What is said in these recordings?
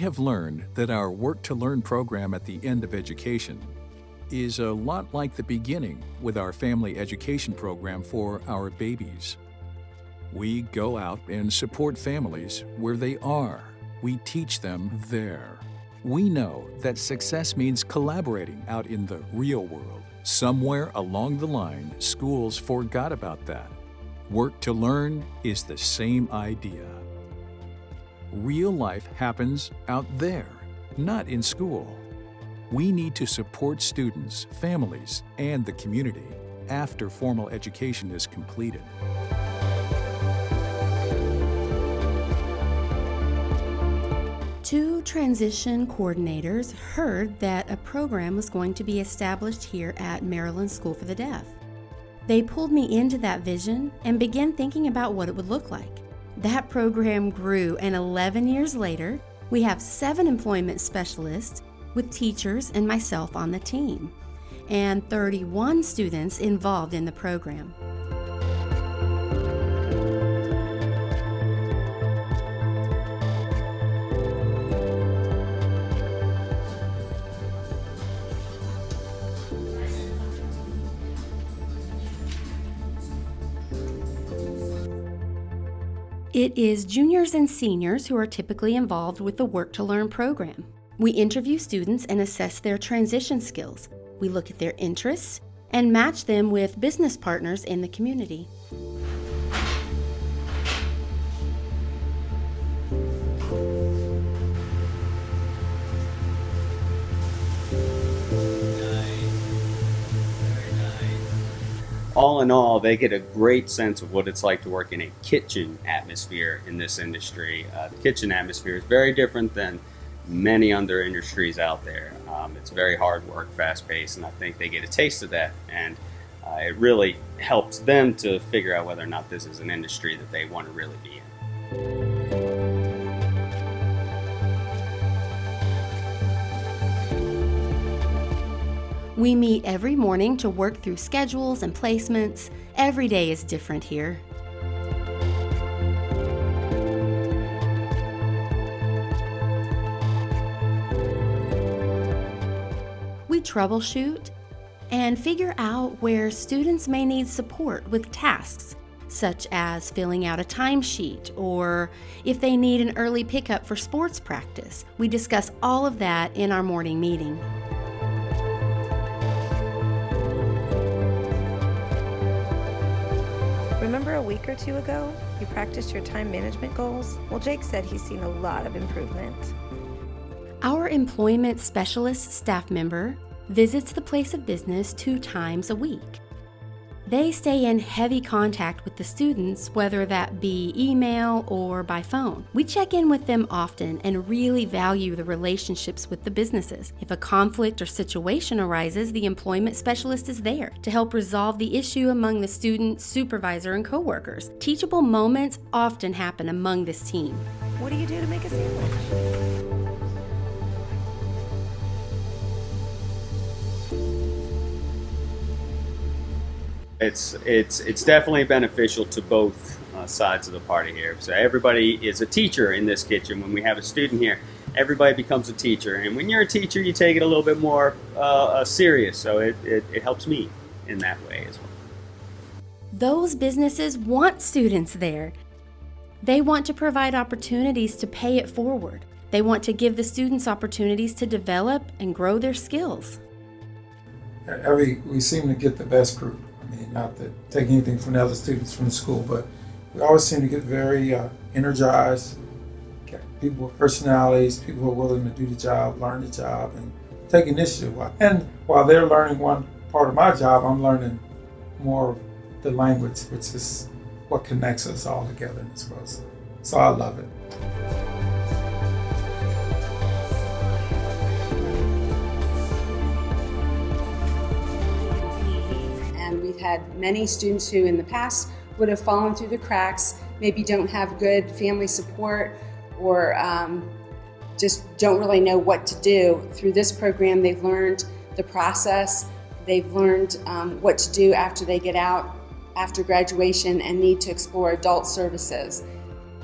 have learned that our Work to Learn program at the end of education is a lot like the beginning with our family education program for our babies. We go out and support families where they are. We teach them there. We know that success means collaborating out in the real world. Somewhere along the line, schools forgot about that. Work to Learn is the same idea. Real life happens out there, not in school. We need to support students, families, and the community after formal education is completed. Two transition coordinators heard that a program was going to be established here at Maryland School for the Deaf. They pulled me into that vision and began thinking about what it would look like. That program grew, and 11 years later, we have 7 employment specialists with teachers and myself on the team, and 31 students involved in the program. It is juniors and seniors who are typically involved with the Work to Learn program. We interview students and assess their transition skills. We look at their interests and match them with business partners in the community. All in all, they get a great sense of what it's like to work in a kitchen atmosphere in this industry. The kitchen atmosphere is very different than many other industries out there. It's very hard work, fast-paced, and I think they get a taste of that, and it really helps them to figure out whether or not this is an industry that they want to really be in. We meet every morning to work through schedules and placements. Every day is different here. We troubleshoot and figure out where students may need support with tasks, such as filling out a timesheet or if they need an early pickup for sports practice. We discuss all of that in our morning meeting. Remember a week or two ago, you practiced your time management goals? Well, Jake said he's seen a lot of improvement. Our employment specialist staff member visits the place of business 2 times a week. They stay in heavy contact with the students, whether that be email or by phone. We check in with them often and really value the relationships with the businesses. If a conflict or situation arises, the employment specialist is there to help resolve the issue among the student, supervisor, and coworkers. Teachable moments often happen among this team. What do you do to make a sandwich? It's definitely beneficial to both sides of the party here. So everybody is a teacher in this kitchen. When we have a student here, everybody becomes a teacher. And when you're a teacher, you take it a little bit more serious. So it helps me in that way as well. Those businesses want students there. They want to provide opportunities to pay it forward. They want to give the students opportunities to develop and grow their skills. We seem to get the best group. I mean, not to take anything from the other students from the school, but we always seem to get very energized, people with personalities, people who are willing to do the job, learn the job, and take initiative. And while they're learning one part of my job, I'm learning more of the language, which is what connects us all together in this process. So I love it. We've had many students who in the past would have fallen through the cracks, maybe don't have good family support or just don't really know what to do. Through this program, they've learned the process, they've learned what to do after they get out, after graduation, and need to explore adult services.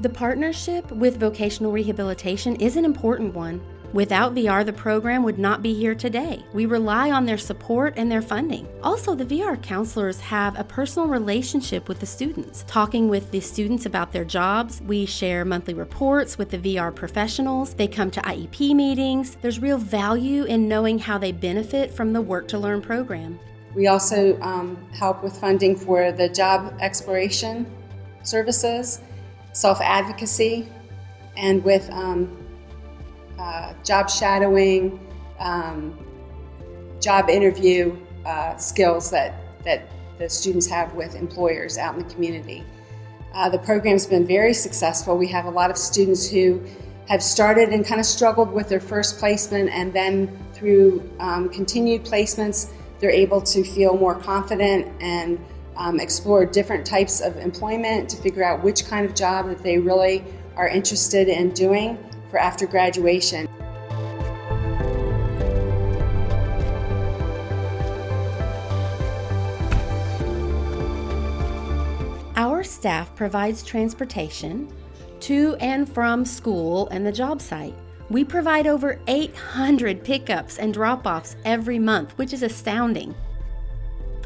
The partnership with vocational rehabilitation is an important one. Without VR, the program would not be here today. We rely on their support and their funding. Also, the VR counselors have a personal relationship with the students, talking with the students about their jobs. We share monthly reports with the VR professionals. They come to IEP meetings. There's real value in knowing how they benefit from the Work to Learn program. We also help with funding for the job exploration services, self-advocacy, and with job shadowing, job interview skills that the students have with employers out in the community. The program's been very successful. We have a lot of students who have started and kind of struggled with their first placement, and then through continued placements, they're able to feel more confident and explore different types of employment to figure out which kind of job that they really are interested in doing for after graduation. Our staff provides transportation to and from school and the job site. We provide over 800 pickups and drop-offs every month, which is astounding.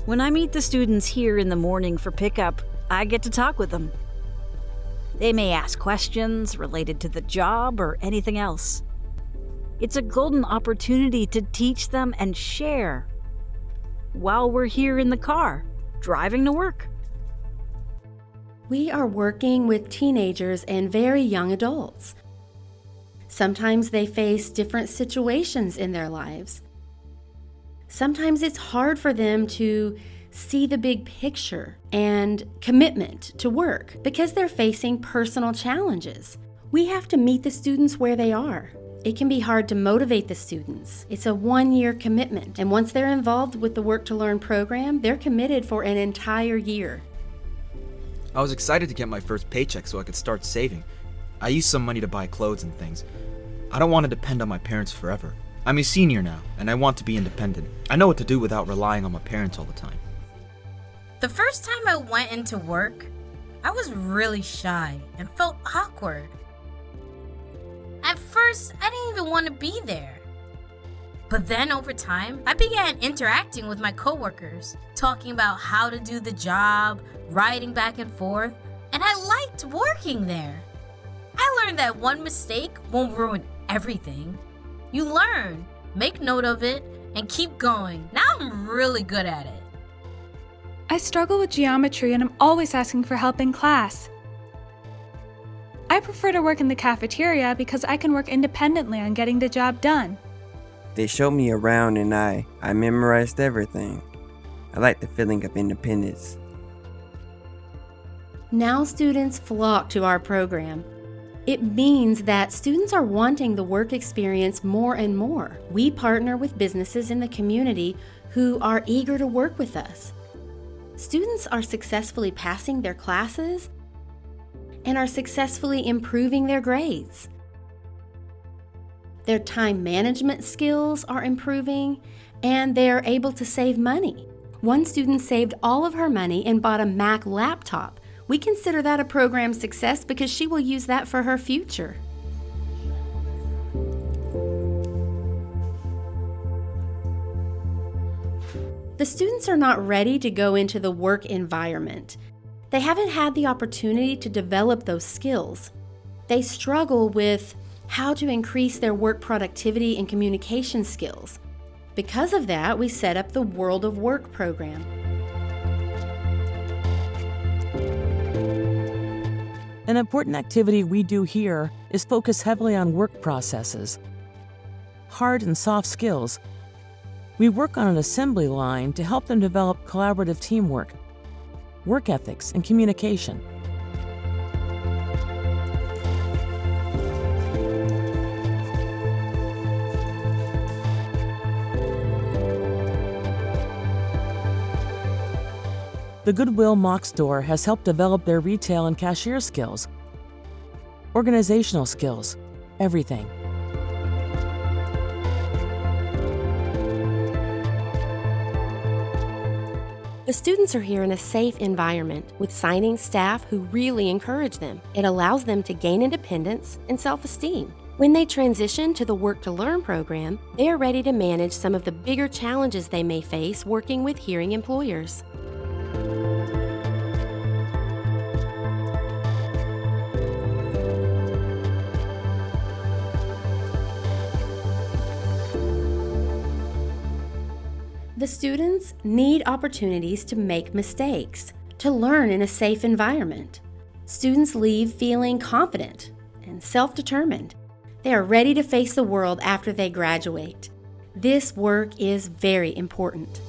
When I meet the students here in the morning for pickup, I get to talk with them. They may ask questions related to the job or anything else. It's a golden opportunity to teach them and share while we're here in the car, driving to work. We are working with teenagers and very young adults. Sometimes they face different situations in their lives. Sometimes it's hard for them to see the big picture and commitment to work because they're facing personal challenges. We have to meet the students where they are. It can be hard to motivate the students. It's a one-year commitment, and once they're involved with the Work to Learn program, they're committed for an entire year. I was excited to get my first paycheck so I could start saving. I used some money to buy clothes and things. I don't want to depend on my parents forever. I'm a senior now, and I want to be independent. I know what to do without relying on my parents all the time. The first time I went into work, I was really shy and felt awkward. At first, I didn't even want to be there. But then over time, I began interacting with my coworkers, talking about how to do the job, riding back and forth, and I liked working there. I learned that one mistake won't ruin everything. You learn, make note of it, and keep going. Now I'm really good at it. I struggle with geometry and I'm always asking for help in class. I prefer to work in the cafeteria because I can work independently on getting the job done. They showed me around and I memorized everything. I like the feeling of independence. Now students flock to our program. It means that students are wanting the work experience more and more. We partner with businesses in the community who are eager to work with us. Students are successfully passing their classes and are successfully improving their grades. Their time management skills are improving, and they are able to save money. One student saved all of her money and bought a Mac laptop. We consider that a program success because she will use that for her future. The students are not ready to go into the work environment. They haven't had the opportunity to develop those skills. They struggle with how to increase their work productivity and communication skills. Because of that, we set up the World of Work program. An important activity we do here is focus heavily on work processes, hard and soft skills. We work on an assembly line to help them develop collaborative teamwork, work ethics, and communication. The Goodwill Mock Store has helped develop their retail and cashier skills, organizational skills, everything. The The students are here in a safe environment with signing staff who really encourage them. It allows them to gain independence and self-esteem. When they transition to the Work to Learn program, they are ready to manage some of the bigger challenges they may face working with hearing employers. The students need opportunities to make mistakes, to learn in a safe environment. Students leave feeling confident and self-determined. They are ready to face the world after they graduate. This work is very important.